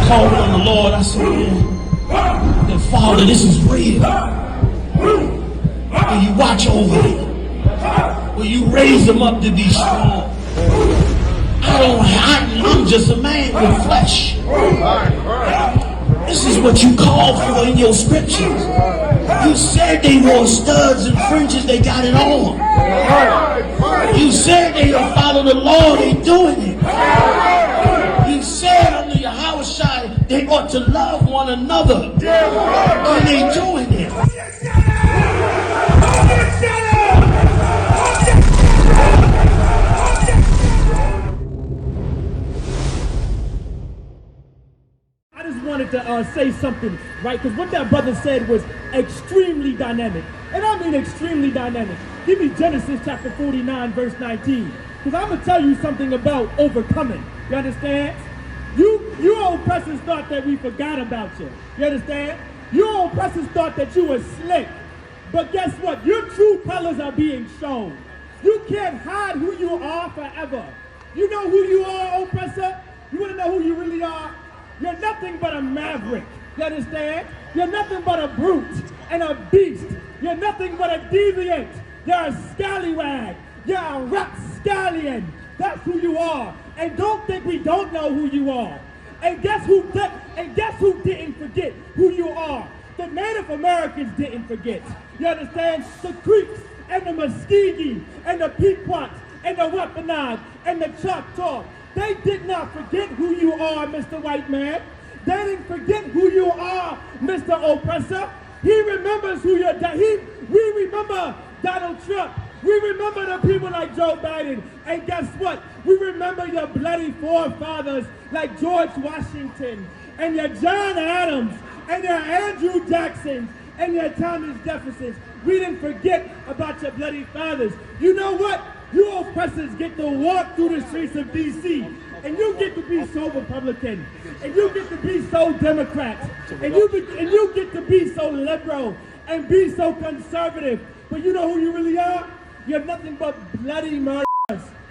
called on the Lord. I said, man, Father, this is real. Will you watch over them? Will you raise them up to be strong? I'm just a man with flesh. This is what you called for in your scriptures. You said they wore studs and fringes, they got it on. You said they don't follow the law, they doing it. You said under Yahanna they ought to love one another, and they doing it. Wanted to say something, right? Because what that brother said was extremely dynamic. And I mean extremely dynamic. Give me Genesis chapter 49, verse 19. Because I'm going to tell you something about overcoming. You understand? You oppressors thought that we forgot about you. You understand? You oppressors thought that you were slick. But guess what? Your true colors are being shown. You can't hide who you are forever. You know who you are, oppressor? You want to know who you really are? You're nothing but a maverick, you understand? You're nothing but a brute and a beast. You're nothing but a deviant. You're a scallywag. You're a rapscallion. That's who you are. And don't think we don't know who you are. And guess who didn't forget who you are? The Native Americans didn't forget. You understand? The Creeks and the Muskegee and the Pequot and the Wampanoag and the Choctaw. They did not forget who you are, Mr. White Man. They didn't forget who you are, Mr. Oppressor. He remembers who you're. We remember Donald Trump. We remember the people like Joe Biden. And guess what? We remember your bloody forefathers like George Washington and your John Adams and your Andrew Jacksons and your Thomas Jeffersons. We didn't forget about your bloody fathers. You know what? You oppressors get to walk through the streets of D.C. and you get to be so Republican, and you get to be so Democrat, and you get to be so liberal and be so conservative. But you know who you really are? You're nothing but bloody murderers.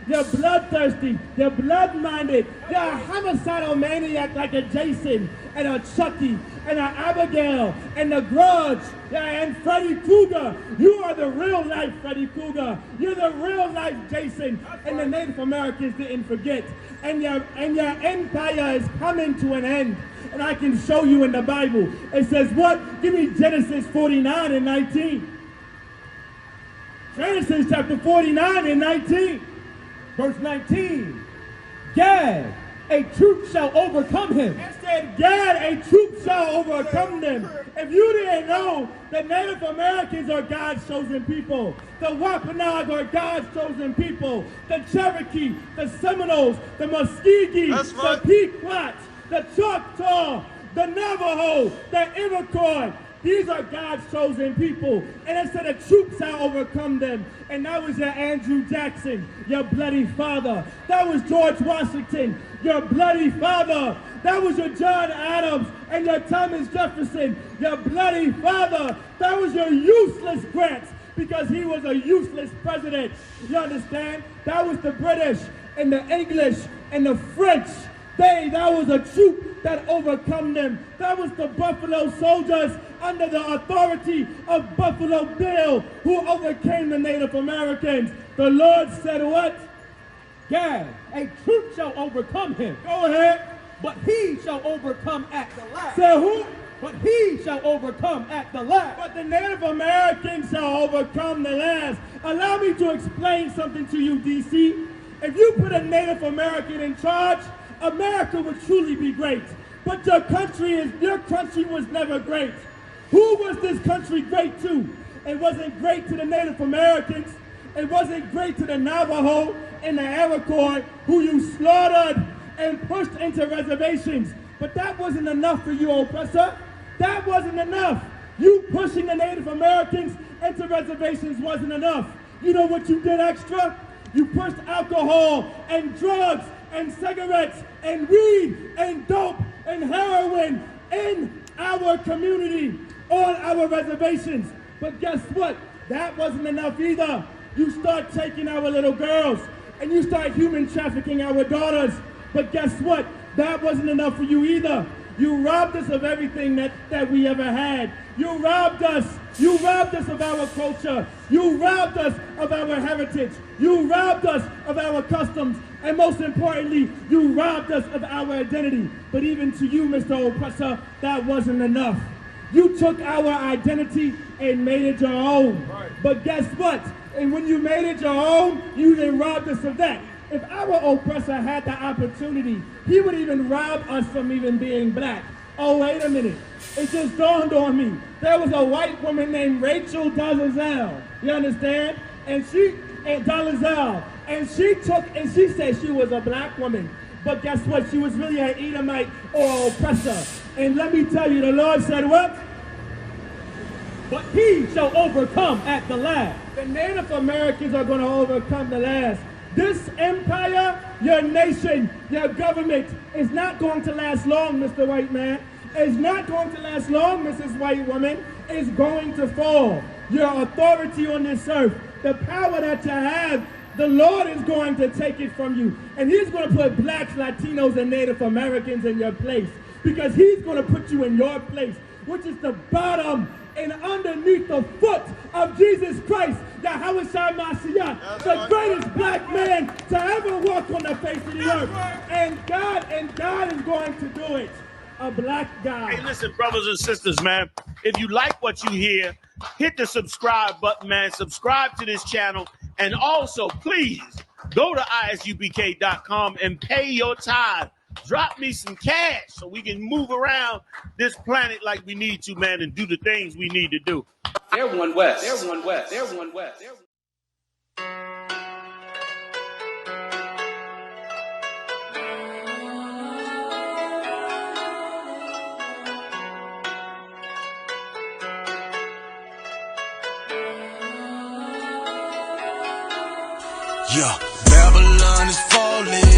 You're bloodthirsty. You're blood-minded. You're a homicidal maniac like a Jason and a Chucky and an Abigail and the Grudge and Freddy Krueger. You are the real-life Freddy Krueger. You're the real-life Jason. And the Native Americans didn't forget. And your empire is coming to an end. And I can show you in the Bible. It says what? Give me Genesis 49 and 19. Genesis chapter 49 and 19. Verse 19, Gad, a troop shall overcome him. It said, Gad, a troop shall overcome them. If you didn't know, the Native Americans are God's chosen people. The Wampanoag are God's chosen people. The Cherokee, the Seminoles, the Muskegee, the Pequot, the Choctaw, the Navajo, the Iroquois. These are God's chosen people. And it said a troop shall overcome them. And that was your Andrew Jackson, your bloody father. That was George Washington, your bloody father. That was your John Adams and your Thomas Jefferson, your bloody father. That was your useless Grant, because he was a useless president. You understand? That was the British and the English and the French. That was a troop that overcome them. That was the Buffalo Soldiers under the authority of Buffalo Bill who overcame the Native Americans. The Lord said what? Gad, a troop shall overcome him. Go ahead. But he shall overcome at the last. Say who? But he shall overcome at the last. But the Native Americans shall overcome the last. Allow me to explain something to you, DC. If you put a Native American in charge, America would truly be great. But your country was never great. Who was this country great to? It wasn't great to the Native Americans. It wasn't great to the Navajo and the Iroquois who you slaughtered and pushed into reservations. But that wasn't enough for you, oppressor. That wasn't enough. You pushing the Native Americans into reservations wasn't enough. You know what you did extra? You pushed alcohol and drugs and cigarettes and weed and dope and heroin in our community, on our reservations. But guess what? That wasn't enough either. You start taking our little girls and you start human trafficking our daughters. But guess what? That wasn't enough for you either. You robbed us of everything that we ever had. You robbed us. You robbed us of our culture. You robbed us of our heritage. You robbed us of our customs. And most importantly, you robbed us of our identity. But even to you, Mr. Oppressor, that wasn't enough. You took our identity and made it your own. Right. But guess what? And when you made it your own, you then robbed us of that. If our oppressor had the opportunity, he would even rob us from even being black. Oh, wait a minute. It just dawned on me. There was a white woman named Rachel Dolezal. You understand? And she said she was a black woman. But guess what? She was really an Edomite or oppressor. And let me tell you, the Lord said what? But he shall overcome at the last. The Native Americans are going to overcome the last. This empire, your nation, your government is not going to last long, Mr. White Man. It's not going to last long, Mrs. White Woman. It's going to fall. Your authority on this earth, the power that you have, the Lord is going to take it from you. And he's going to put blacks, Latinos, and Native Americans in your place. Because he's going to put you in your place, which is the bottom and underneath the foot of Jesus Christ, Yahushua Mashiach, the greatest black man to ever walk on the face of the earth. And God is going to do it. A black guy. Hey, listen, brothers and sisters, man. If you like what you hear, hit the subscribe button, man. Subscribe to this channel. And also, please, go to ISUPK.com and pay your tithe. Drop me some cash so we can move around this planet like we need to, man, and do the things we need to do. They're one West. They're one West. They're one West. They're... Yeah, Babylon is falling.